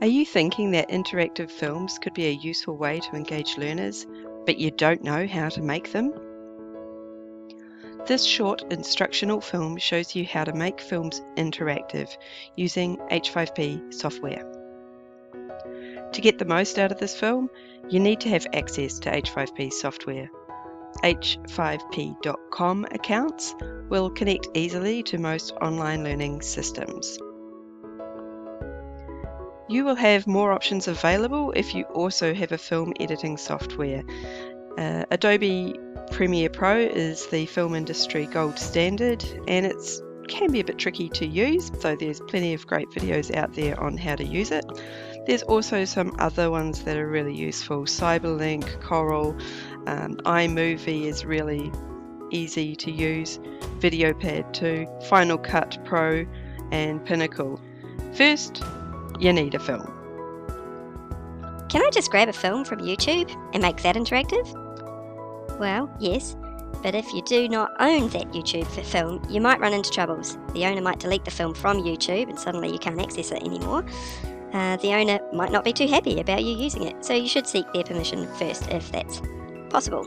Are you thinking that interactive films could be a useful way to engage learners, but you don't know how to make them? This short instructional film shows you how to make films interactive using H5P software. To get the most out of this film, you need to have access to H5P software. H5P.com accounts will connect easily to most online learning systems. You will have more options available if you also have a film editing software. Adobe Premiere Pro is the film industry gold standard, and it can be a bit tricky to use, so there's plenty of great videos out there on how to use it. There's also some other ones that are really useful. Cyberlink, Coral, iMovie is really easy to use, VideoPad 2, Final Cut Pro, and Pinnacle. First, you need a film. Can I just grab a film from YouTube and make that interactive? Well, yes, but if you do not own that YouTube film, you might run into troubles. The owner might delete the film from YouTube and suddenly you can't access it anymore. The owner might not be too happy about you using it, so you should seek their permission first if that's possible.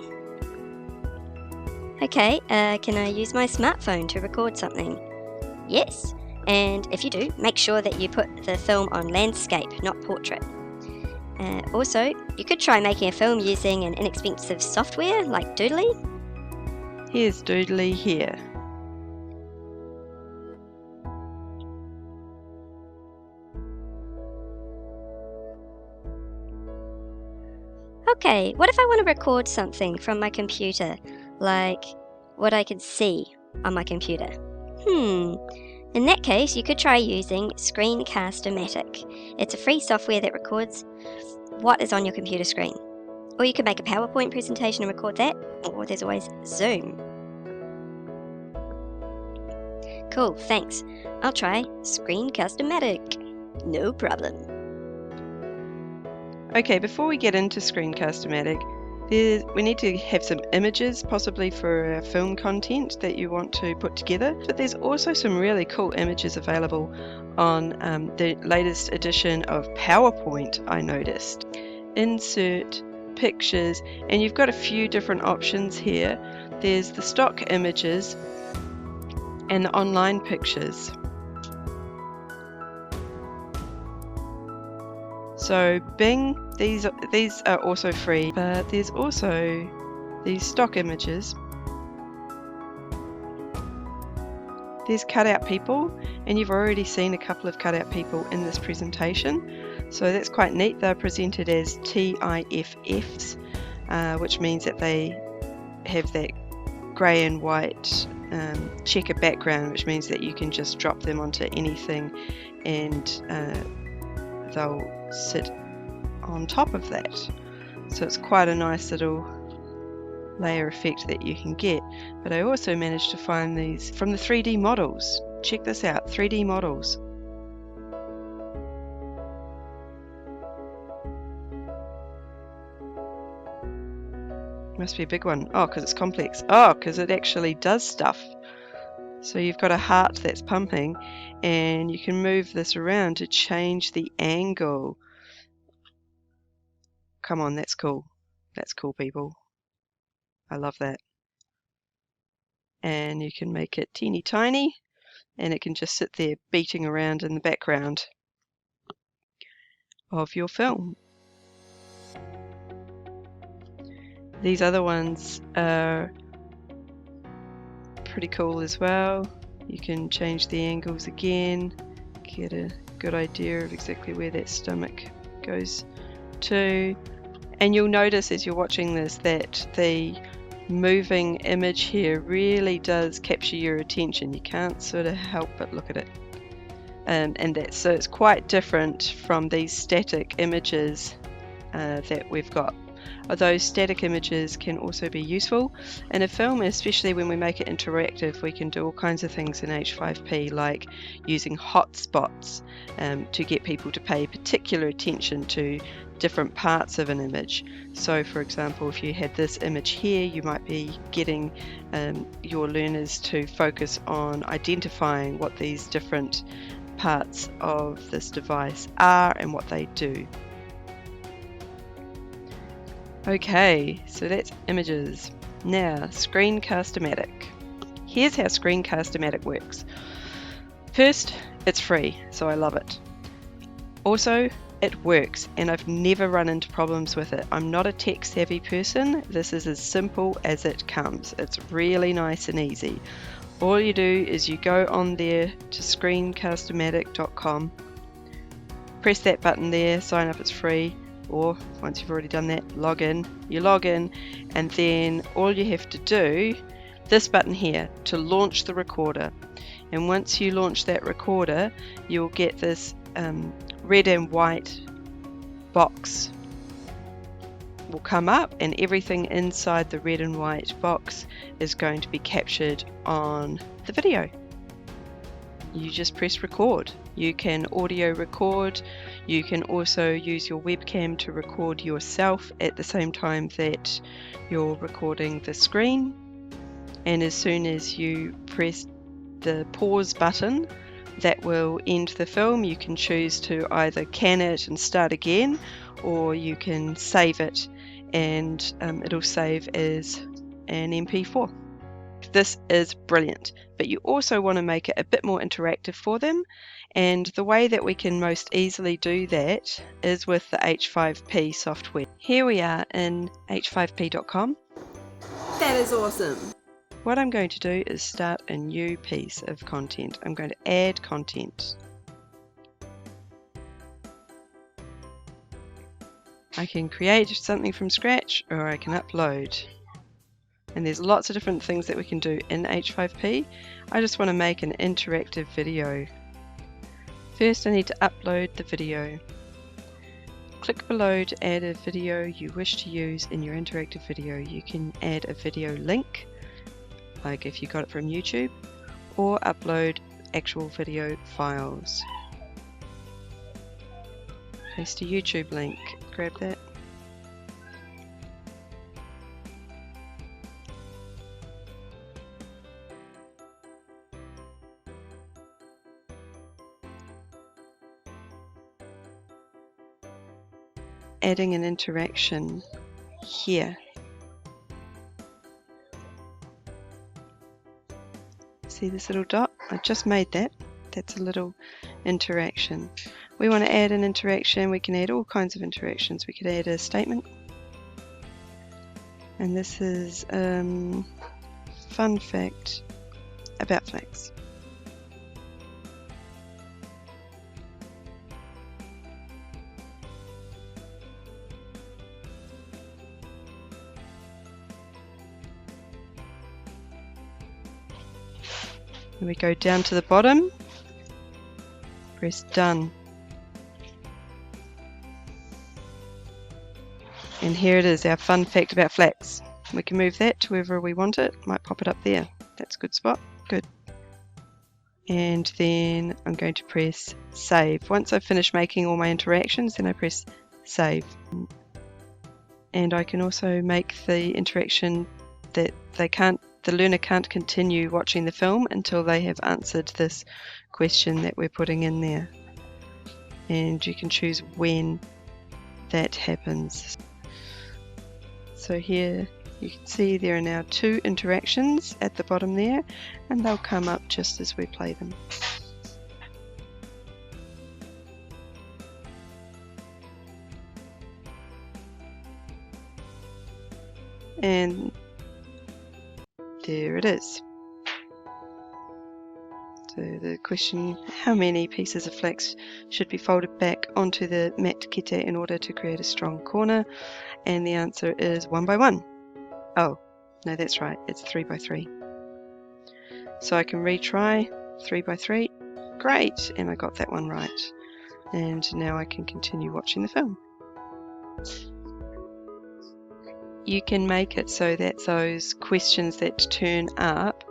Okay, can I use my smartphone to record something? Yes, and if you do, make sure that you put the film on landscape, not portrait. Also, you could try making a film using an inexpensive software like Doodly. Here's Doodly here. Okay, what if I want to record something from my computer, like what I can see on my computer? In that case, you could try using Screencast-O-Matic. It's a free software that records what is on your computer screen. Or you could make a PowerPoint presentation and record that, or there's always Zoom. Cool, thanks. I'll try Screencast-O-Matic. No problem. Okay, before we get into Screencast-O-Matic, we need to have some images, possibly for film content that you want to put together. But there's also some really cool images available on the latest edition of PowerPoint, I noticed. Insert pictures, and you've got a few different options here. There's the stock images and the online pictures. So Bing, these are also free, but there's also these stock images. There's cutout people, and you've already seen a couple of cutout people in this presentation, so that's quite neat. They're presented as TIFFs, which means that they have that grey and white checker background, which means that you can just drop them onto anything and they'll sit on top of that. So it's quite a nice little layer effect that you can get. But I also managed to find these from the 3D models. Check this out, 3D models. Must be a big one. Oh, because it's complex. Oh, because it actually does stuff. So you've got a heart that's pumping, and you can move this around to change the angle. Come on, that's cool. That's cool, people. I love that. And you can make it teeny tiny, and it can just sit there beating around in the background of your film. These other ones are pretty cool as well. You can change the angles again, get a good idea of exactly where that stomach goes to. And you'll notice as you're watching this that the moving image here really does capture your attention. You can't sort of help but look at it. So it's quite different from these static images that we've got. Although static images can also be useful in a film, especially when we make it interactive. We can do all kinds of things in H5P, like using hotspots to get people to pay particular attention to different parts of an image. So for example, if you had this image here, you might be getting your learners to focus on identifying what these different parts of this device are and what they do. Okay, so that's images. Now, Screencast-O-Matic. Here's how Screencast-O-Matic works. First, it's free, so I love it. Also, it works, and I've never run into problems with it. I'm not a tech-savvy person. This is as simple as it comes. It's really nice and easy. All you do is you go on there to screencast-o-matic.com, press that button there, sign up, it's free, or once you've already done that, log in. You log in, and then all you have to do, this button here, to launch the recorder. And once you launch that recorder, you'll get this red and white box will come up, and everything inside the red and white box is going to be captured on the video. You just press record. You can audio record. You can also use your webcam to record yourself at the same time that you're recording the screen. And as soon as you press the pause button, that will end the film. You can choose to either can it and start again, or you can save it and it'll save as an MP4. This is brilliant, but you also want to make it a bit more interactive for them, and the way that we can most easily do that is with the H5P software. Here we are in h5p.com. That is awesome. What I'm going to do is start a new piece of content. I'm going to add content. I can create something from scratch, or I can upload. And there's lots of different things that we can do in H5P. I just want to make an interactive video. First, I need to upload the video. Click below to add a video you wish to use in your interactive video. You can add a video link, like if you got it from YouTube, or upload actual video files. Paste a YouTube link, grab that. Adding an interaction here. See this little dot? I just made that. That's a little interaction. We want to add an interaction. We can add all kinds of interactions. We could add a statement. And this is fun fact about flax. And we go down to the bottom, press done. And here it is, our fun fact about flax. We can move that to wherever we want it. Might pop it up there. That's a good spot. Good. And then I'm going to press save. Once I've finished making all my interactions, then I press save. And I can also make the interaction that the learner can't continue watching the film until they have answered this question that we're putting in there. And you can choose when that happens. So here you can see there are now 2 interactions at the bottom there, and they'll come up just as we play them. And there it is. So the question, how many pieces of flax should be folded back onto the mat kete in order to create a strong corner? And the answer is 1 by 1. Oh, no, that's right, it's 3 by 3. So I can retry 3 by 3. Great, and I got that one right. And now I can continue watching the film. You can make it so that those questions that turn up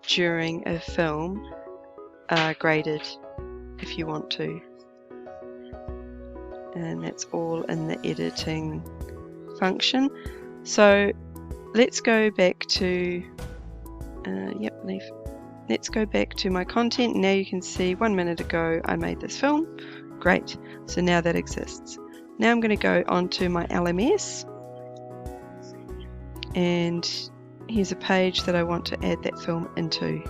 during a film are graded if you want to. And that's all in the editing function. So let's go back to, leave. let's go back to my content. Now you can see 1 minute ago I made this film. Great, so now that exists. Now I'm going to go onto my LMS, and here's a page that I want to add that film into.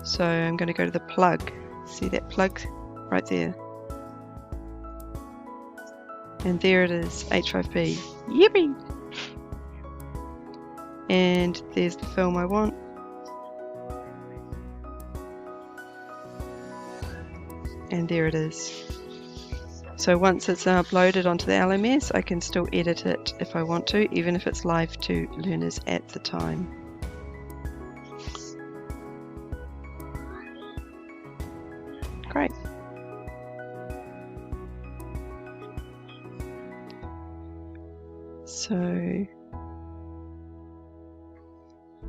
So I'm going to go to the plug. See that plug right there? And there it is, H5P. Yippee! And there's the film I want. And there it is. So once it's uploaded onto the LMS, I can still edit it if I want to, even if it's live to learners at the time. Great. So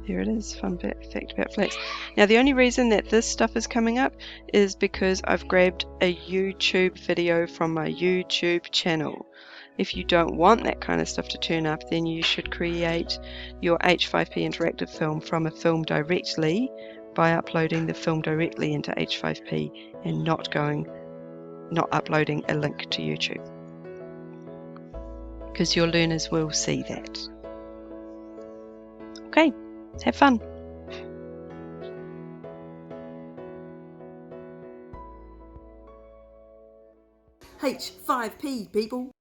there it is, fun fact about flax. Now the only reason that this stuff is coming up is because I've grabbed a YouTube video from my YouTube channel. If you don't want that kind of stuff to turn up, then you should create your H5P interactive film from a film directly by uploading the film directly into H5P and not uploading a link to YouTube, because your learners will see that. Okay. Have fun. H5P, people.